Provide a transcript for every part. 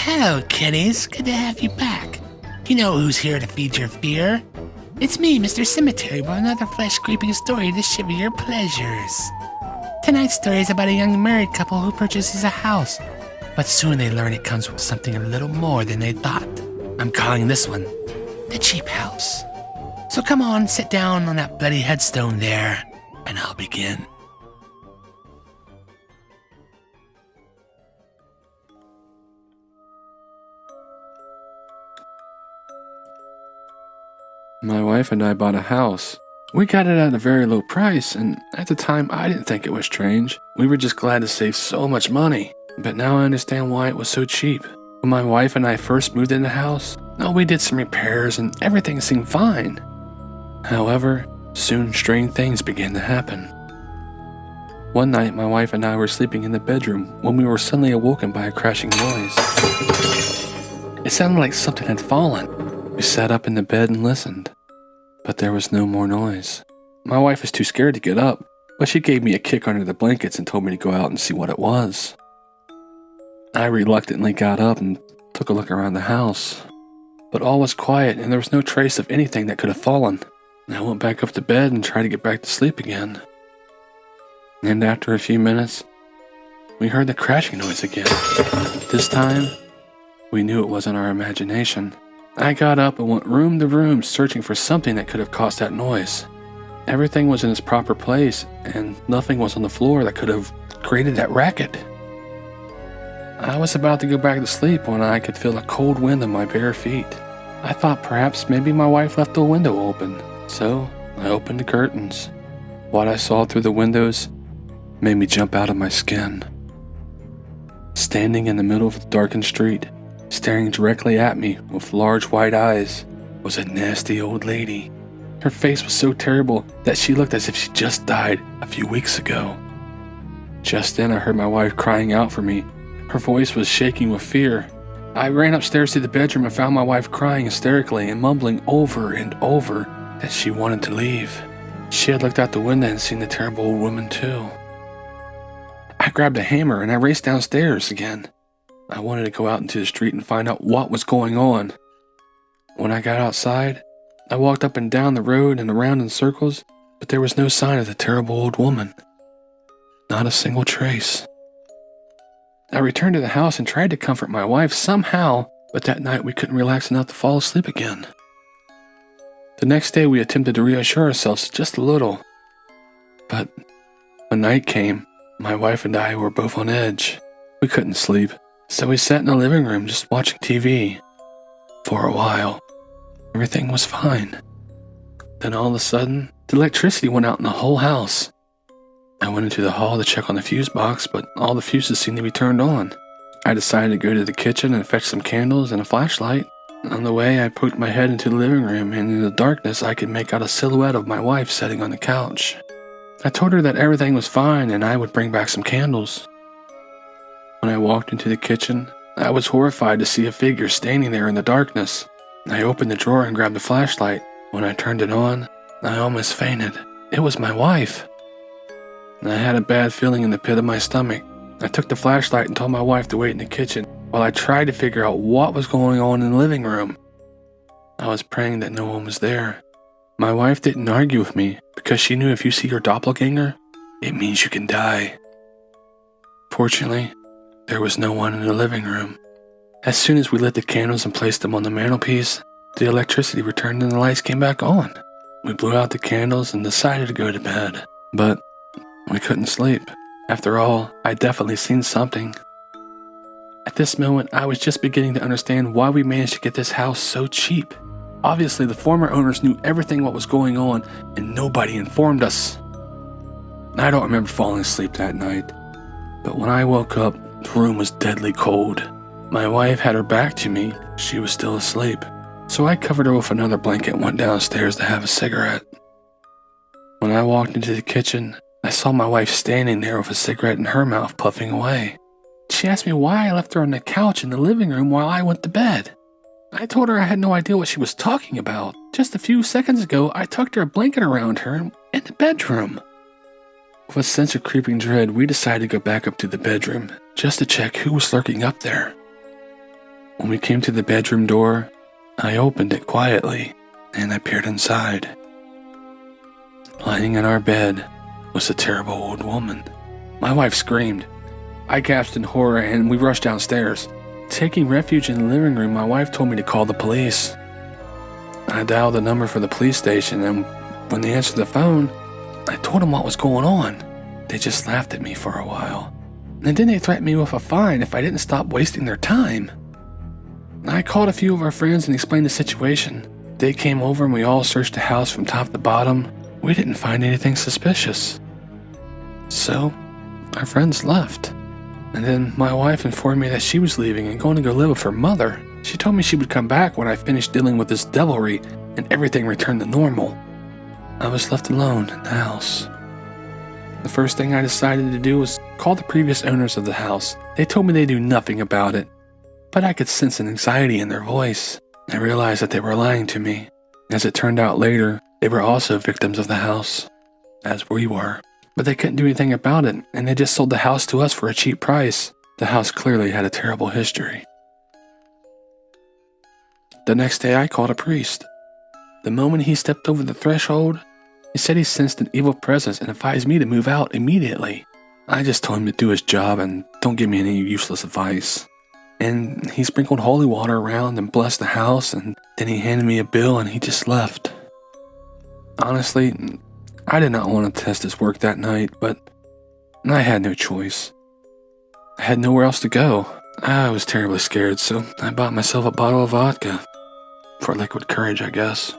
Hello, kitties. Good to have you back. You know who's here to feed your fear? It's me, Mr. Cemetery, with another flesh-creeping story to shiver your pleasures. Tonight's story is about a young married couple who purchases a house, but soon they learn it comes with something a little more than they thought. I'm calling this one the cheap house. So come on, sit down on that bloody headstone there, and I'll begin. My wife and I bought a house. We got it at a very low price, and at the time I didn't think it was strange. We were just glad to save so much money. But now I understand why it was so cheap. When my wife and I first moved in the house, we did some repairs and everything seemed fine. However, soon strange things began to happen. One night my wife and I were sleeping in the bedroom when we were suddenly awoken by a crashing noise. It sounded like something had fallen. We sat up in the bed and listened, but there was no more noise. My wife was too scared to get up, but she gave me a kick under the blankets and told me to go out and see what it was. I reluctantly got up and took a look around the house, but all was quiet and there was no trace of anything that could have fallen. I went back up to bed and tried to get back to sleep again. And after a few minutes, we heard the crashing noise again. This time, we knew it wasn't our imagination. I got up and went room to room searching for something that could have caused that noise. Everything was in its proper place and nothing was on the floor that could have created that racket. I was about to go back to sleep when I could feel a cold wind on my bare feet. I thought perhaps maybe my wife left the window open, so I opened the curtains. What I saw through the windows made me jump out of my skin. Standing in the middle of the darkened street, staring directly at me with large white eyes, was a nasty old lady. Her face was so terrible that she looked as if she just died a few weeks ago. Just then I heard my wife crying out for me. Her voice was shaking with fear. I ran upstairs to the bedroom and found my wife crying hysterically and mumbling over and over that she wanted to leave. She had looked out the window and seen the terrible old woman too. I grabbed a hammer and I raced downstairs again. I wanted to go out into the street and find out what was going on. When I got outside, I walked up and down the road and around in circles, but there was no sign of the terrible old woman. Not a single trace. I returned to the house and tried to comfort my wife somehow, but that night we couldn't relax enough to fall asleep again. The next day we attempted to reassure ourselves just a little, but when night came, my wife and I were both on edge. We couldn't sleep. So we sat in the living room just watching TV. For a while, everything was fine. Then all of a sudden, the electricity went out in the whole house. I went into the hall to check on the fuse box, but all the fuses seemed to be turned on. I decided to go to the kitchen and fetch some candles and a flashlight. On the way, I poked my head into the living room, and in the darkness, I could make out a silhouette of my wife sitting on the couch. I told her that everything was fine and I would bring back some candles. When I walked into the kitchen, I was horrified to see a figure standing there in the darkness. I opened the drawer and grabbed the flashlight. When I turned it on, I almost fainted. It was my wife. I had a bad feeling in the pit of my stomach. I took the flashlight and told my wife to wait in the kitchen while I tried to figure out what was going on in the living room. I was praying that no one was there. My wife didn't argue with me because she knew if you see your doppelganger, it means you can die. Fortunately, there was no one in the living room. As soon as we lit the candles and placed them on the mantelpiece, the electricity returned and the lights came back on. We blew out the candles and decided to go to bed, but we couldn't sleep. After all, I'd definitely seen something. At this moment, I was just beginning to understand why we managed to get this house so cheap. Obviously, the former owners knew everything what was going on and nobody informed us. I don't remember falling asleep that night. But when I woke up, the room was deadly cold. My wife had her back to me. She was still asleep. So I covered her with another blanket and went downstairs to have a cigarette. When I walked into the kitchen, I saw my wife standing there with a cigarette in her mouth, puffing away. She asked me why I left her on the couch in the living room while I went to bed. I told her I had no idea what she was talking about. Just a few seconds ago, I tucked her blanket around her in the bedroom. With a sense of creeping dread, we decided to go back up to the bedroom just to check who was lurking up there. When we came to the bedroom door, I opened it quietly and I peered inside. Lying in our bed was a terrible old woman. My wife screamed. I gasped in horror and we rushed downstairs. Taking refuge in the living room, my wife told me to call the police. I dialed the number for the police station, and when they answered the phone, I told them what was going on. They just laughed at me for a while. And then they threatened me with a fine if I didn't stop wasting their time. I called a few of our friends and explained the situation. They came over and we all searched the house from top to bottom. We didn't find anything suspicious. So, our friends left. And then my wife informed me that she was leaving and going to go live with her mother. She told me she would come back when I finished dealing with this devilry and everything returned to normal. I was left alone in the house. The first thing I decided to do was call the previous owners of the house. They told me they knew nothing about it, but I could sense an anxiety in their voice. I realized that they were lying to me. As it turned out later, they were also victims of the house, as we were. But they couldn't do anything about it, and they just sold the house to us for a cheap price. The house clearly had a terrible history. The next day I called a priest. The moment he stepped over the threshold, he said he sensed an evil presence and advised me to move out immediately. I just told him to do his job and don't give me any useless advice. And he sprinkled holy water around and blessed the house, and then he handed me a bill and he just left. Honestly, I did not want to test his work that night, but I had no choice. I had nowhere else to go. I was terribly scared, so I bought myself a bottle of vodka. For liquid courage, I guess.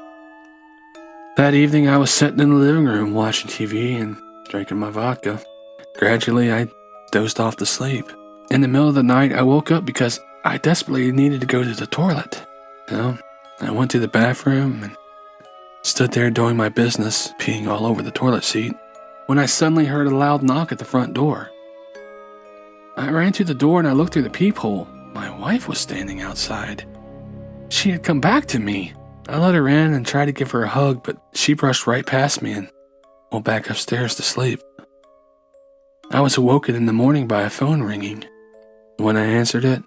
That evening, I was sitting in the living room watching TV and drinking my vodka. Gradually, I dozed off to sleep. In the middle of the night, I woke up because I desperately needed to go to the toilet. So, I went to the bathroom and stood there doing my business, peeing all over the toilet seat, when I suddenly heard a loud knock at the front door. I ran to the door and I looked through the peephole. My wife was standing outside. She had come back to me. I let her in and tried to give her a hug, but she brushed right past me and went back upstairs to sleep. I was awoken in the morning by a phone ringing. When I answered it,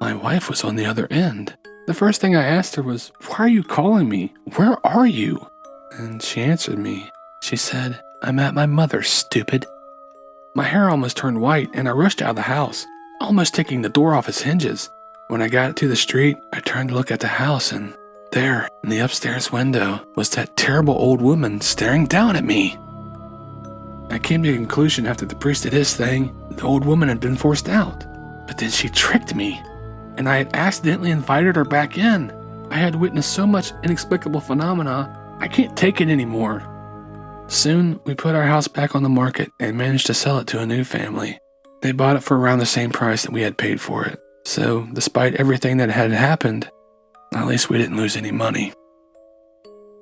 my wife was on the other end. The first thing I asked her was, "Why are you calling me? Where are you?" And she answered me. She said, "I'm at my mother's, stupid." My hair almost turned white and I rushed out of the house, almost taking the door off its hinges. When I got to the street, I turned to look at the house and there, in the upstairs window, was that terrible old woman staring down at me. I came to the conclusion after the priest did his thing, the old woman had been forced out. But then she tricked me, and I had accidentally invited her back in. I had witnessed so much inexplicable phenomena, I can't take it anymore. Soon, we put our house back on the market and managed to sell it to a new family. They bought it for around the same price that we had paid for it. So, despite everything that had happened, at least we didn't lose any money.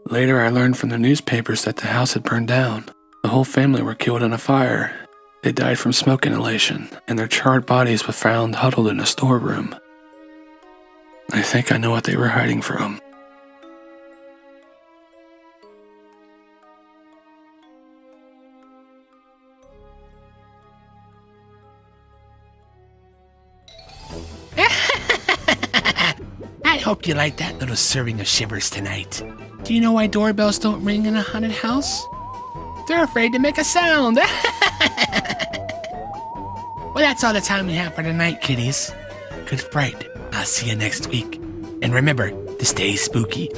Later, I learned from the newspapers that the house had burned down. The whole family were killed in a fire. They died from smoke inhalation, and their charred bodies were found huddled in a storeroom. I think I know what they were hiding from. I hope you like that little serving of shivers tonight. Do you know why doorbells don't ring in a haunted house? They're afraid to make a sound. Well, that's all the time we have for tonight, kiddies. Good fright. I'll see you next week. And remember to stay spooky.